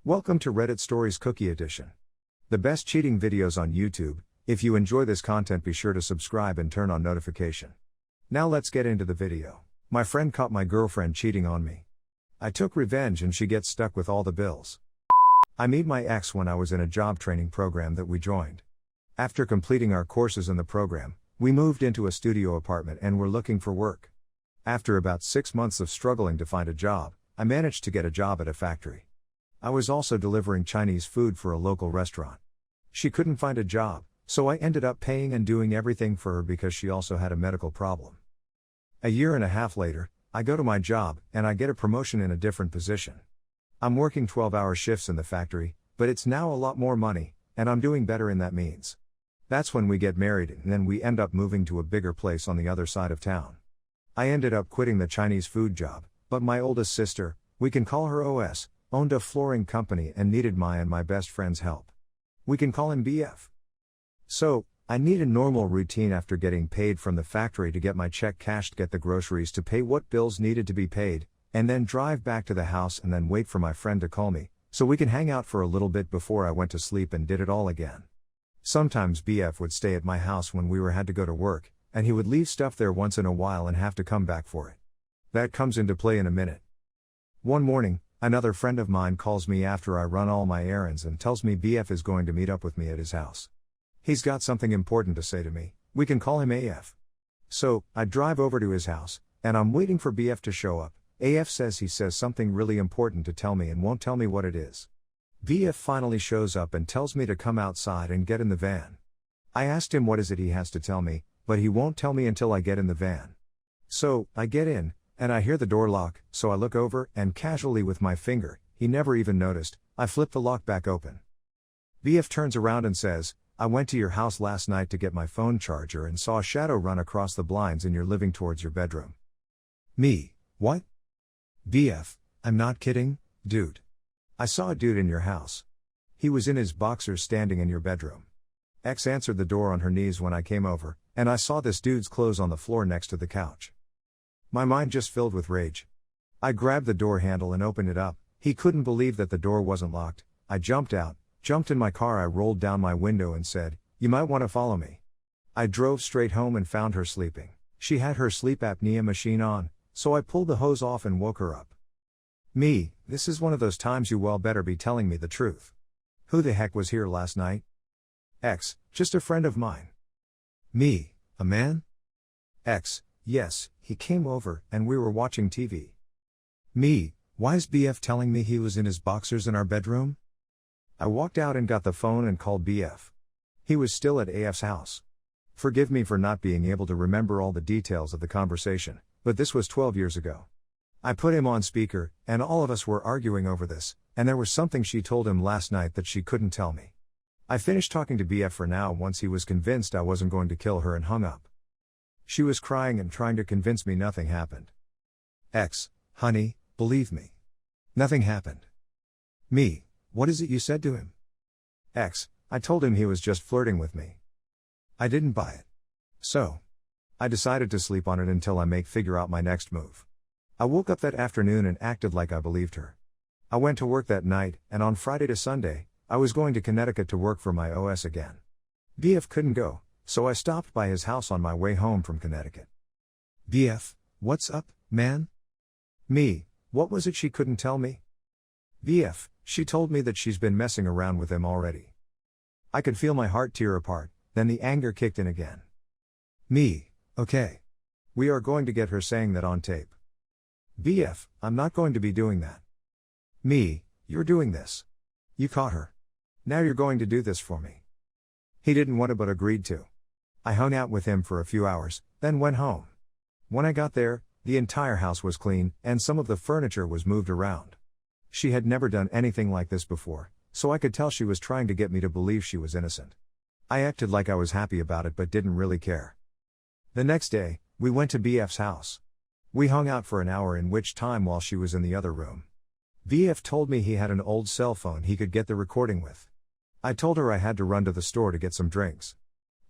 Welcome to Reddit Stories Cookie Edition. The best cheating videos on YouTube. If you enjoy this content, be sure to subscribe and turn on notification. Now let's get into the video. My friend caught my girlfriend cheating on me. I took revenge and she gets stuck with all the bills. I met my ex when I was in a job training program that we joined. After completing our courses in the program, we moved into a studio apartment and were looking for work. After about 6 months of struggling to find a job, I managed to get a job at a factory. I was also delivering Chinese food for a local restaurant. She couldn't find a job, so I ended up paying and doing everything for her because she also had a medical problem. A year and a half later, I go to my job, and I get a promotion in a different position. I'm working 12-hour shifts in the factory, but it's now a lot more money, and I'm doing better in that means. That's when we get married, and then we end up moving to a bigger place on the other side of town. I ended up quitting the Chinese food job, but my oldest sister, we can call her OS, owned a flooring company and needed my and my best friend's help. We can call him BF. So, I need a normal routine after getting paid from the factory to get my check cashed, get the groceries to pay what bills needed to be paid, and then drive back to the house and then wait for my friend to call me, so we can hang out for a little bit before I went to sleep and did it all again. Sometimes BF would stay at my house when we had to go to work, and he would leave stuff there once in a while and have to come back for it. That comes into play in a minute. One morning, another friend of mine calls me after I run all my errands and tells me BF is going to meet up with me at his house. He's got something important to say to me, we can call him AF. So, I drive over to his house, and I'm waiting for BF to show up. AF says he has something really important to tell me and won't tell me what it is. BF finally shows up and tells me to come outside and get in the van. I asked him what is it he has to tell me, but he won't tell me until I get in the van. So, I get in, and I hear the door lock, so I look over, and casually with my finger, he never even noticed, I flip the lock back open. BF turns around and says, I went to your house last night to get my phone charger and saw a shadow run across the blinds in your living towards your bedroom. Me, what? BF, I'm not kidding, dude. I saw a dude in your house. He was in his boxers standing in your bedroom. X answered the door on her knees when I came over, and I saw this dude's clothes on the floor next to the couch. My mind just filled with rage. I grabbed the door handle and opened it up. He couldn't believe that the door wasn't locked. I jumped out, jumped in my car, I rolled down my window and said, you might want to follow me. I drove straight home and found her sleeping. She had her sleep apnea machine on, so I pulled the hose off and woke her up. Me, this is one of those times you well better be telling me the truth. Who the heck was here last night? X, just a friend of mine. Me, a man? X, yes, he came over, and we were watching TV. Me, why is BF telling me he was in his boxers in our bedroom? I walked out and got the phone and called BF. He was still at AF's house. Forgive me for not being able to remember all the details of the conversation, but this was 12 years ago. I put him on speaker, and all of us were arguing over this, and there was something she told him last night that she couldn't tell me. I finished talking to BF for now once he was convinced I wasn't going to kill her and hung up. She was crying and trying to convince me nothing happened. X, honey, believe me. Nothing happened. Me, what is it you said to him? X, I told him he was just flirting with me. I didn't buy it. So, I decided to sleep on it until I figure out my next move. I woke up that afternoon and acted like I believed her. I went to work that night, and on Friday to Sunday, I was going to Connecticut to work for my OS again. BF couldn't go, so I stopped by his house on my way home from Connecticut. BF, what's up, man? Me, what was it she couldn't tell me? BF, she told me that she's been messing around with him already. I could feel my heart tear apart, then the anger kicked in again. Me, okay. We are going to get her saying that on tape. BF, I'm not going to be doing that. Me, you're doing this. You caught her. Now you're going to do this for me. He didn't want to but agreed to. I hung out with him for a few hours, then went home. When I got there, the entire house was clean, and some of the furniture was moved around. She had never done anything like this before, so I could tell she was trying to get me to believe she was innocent. I acted like I was happy about it but didn't really care. The next day, we went to BF's house. We hung out for an hour, in which time while she was in the other room. BF told me he had an old cell phone he could get the recording with. I told her I had to run to the store to get some drinks.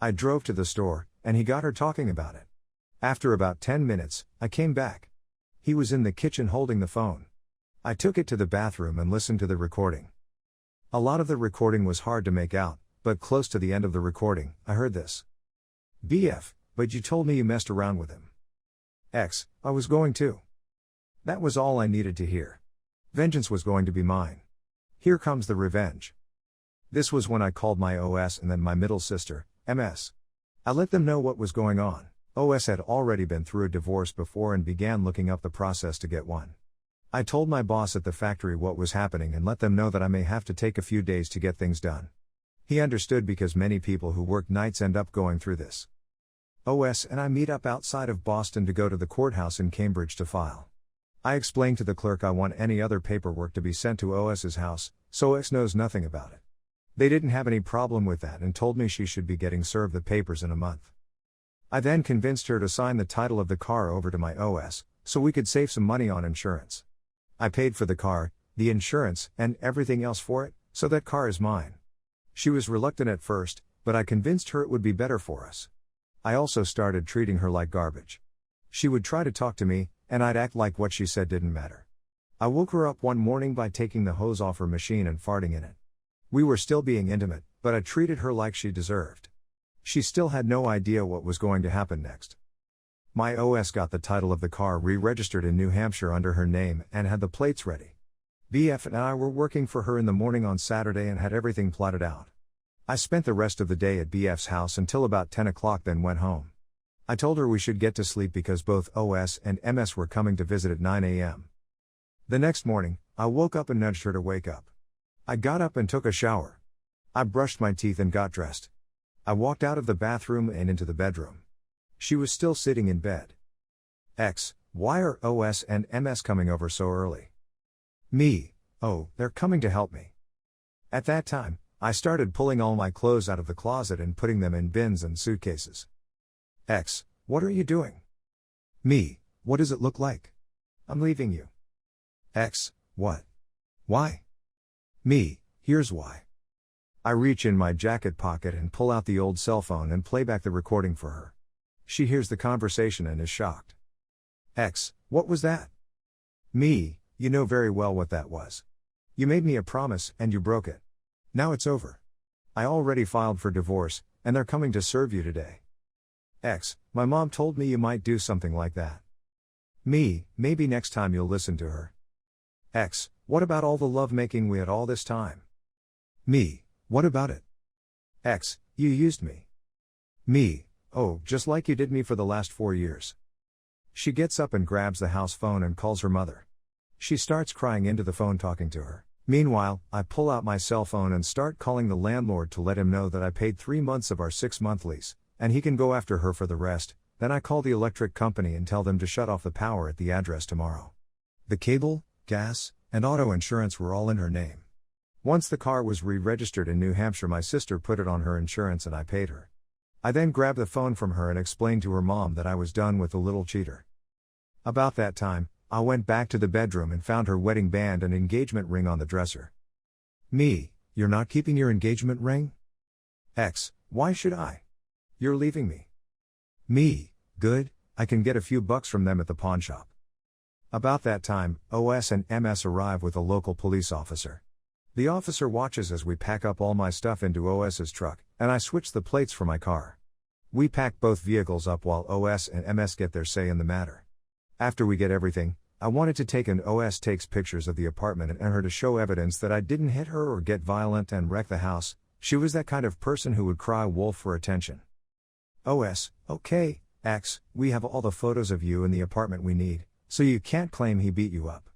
I drove to the store, and he got her talking about it. After about 10 minutes, I came back. He was in the kitchen holding the phone. I took it to the bathroom and listened to the recording. A lot of the recording was hard to make out, but close to the end of the recording, I heard this. BF, but you told me you messed around with him. X, I was going to. That was all I needed to hear. Vengeance was going to be mine. Here comes the revenge. This was when I called my OS and then my middle sister, MS. I let them know what was going on. OS had already been through a divorce before and began looking up the process to get one. I told my boss at the factory what was happening and let them know that I may have to take a few days to get things done. He understood because many people who work nights end up going through this. OS and I meet up outside of Boston to go to the courthouse in Cambridge to file. I explained to the clerk I want any other paperwork to be sent to OS's house, so OS knows nothing about it. They didn't have any problem with that and told me she should be getting served the papers in a month. I then convinced her to sign the title of the car over to my OS, so we could save some money on insurance. I paid for the car, the insurance, and everything else for it, so that car is mine. She was reluctant at first, but I convinced her it would be better for us. I also started treating her like garbage. She would try to talk to me, and I'd act like what she said didn't matter. I woke her up one morning by taking the hose off her machine and farting in it. We were still being intimate, but I treated her like she deserved. She still had no idea what was going to happen next. My OS got the title of the car re-registered in New Hampshire under her name and had the plates ready. BF and I were working for her in the morning on Saturday and had everything plotted out. I spent the rest of the day at BF's house until about 10 o'clock, then went home. I told her we should get to sleep because both OS and MS were coming to visit at 9 a.m. The next morning, I woke up and nudged her to wake up. I got up and took a shower. I brushed my teeth and got dressed. I walked out of the bathroom and into the bedroom. She was still sitting in bed. X, why are OS and MS coming over so early? Me, oh, they're coming to help me. At that time, I started pulling all my clothes out of the closet and putting them in bins and suitcases. X, what are you doing? Me, what does it look like? I'm leaving you. X, what? Why? Me, here's why. I reach in my jacket pocket and pull out the old cell phone and play back the recording for her. She hears the conversation and is shocked. X, what was that? Me, you know very well what that was. You made me a promise and you broke it. Now it's over. I already filed for divorce, and they're coming to serve you today. X, my mom told me you might do something like that. Me, maybe next time you'll listen to her. X, what about all the lovemaking we had all this time? Me, what about it? X, you used me. Me, oh, just like you did me for the last 4 years. She gets up and grabs the house phone and calls her mother. She starts crying into the phone talking to her. Meanwhile, I pull out my cell phone and start calling the landlord to let him know that I paid 3 months of our 6-month lease, and he can go after her for the rest. Then I call the electric company and tell them to shut off the power at the address tomorrow. The cable, gas, and auto insurance were all in her name. Once the car was re-registered in New Hampshire, my sister put it on her insurance and I paid her. I then grabbed the phone from her and explained to her mom that I was done with the little cheater. About that time, I went back to the bedroom and found her wedding band and engagement ring on the dresser. Me, you're not keeping your engagement ring? X, why should I? You're leaving me. Me, good, I can get a few bucks from them at the pawn shop. About that time, OS and MS arrive with a local police officer. The officer watches as we pack up all my stuff into OS's truck, and I switch the plates for my car. We pack both vehicles up while OS and MS get their say in the matter. After we get everything, I wanted to take an OS takes pictures of the apartment and her to show evidence that I didn't hit her or get violent and wreck the house. She was that kind of person who would cry wolf for attention. OS, okay, X, we have all the photos of you in the apartment we need, so you can't claim he beat you up.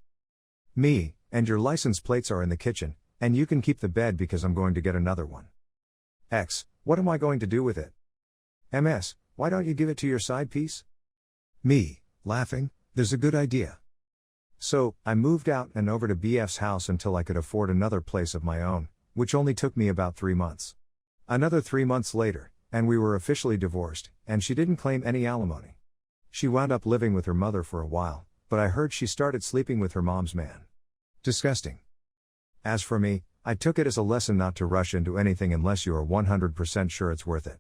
Me, and your license plates are in the kitchen, and you can keep the bed because I'm going to get another one. X, what am I going to do with it? MS, why don't you give it to your side piece? Me, laughing, there's a good idea. So, I moved out and over to BF's house until I could afford another place of my own, which only took me about 3 months. Another 3 months later, and we were officially divorced, and she didn't claim any alimony. She wound up living with her mother for a while, but I heard she started sleeping with her mom's man. Disgusting. As for me, I took it as a lesson not to rush into anything unless you are 100% sure it's worth it.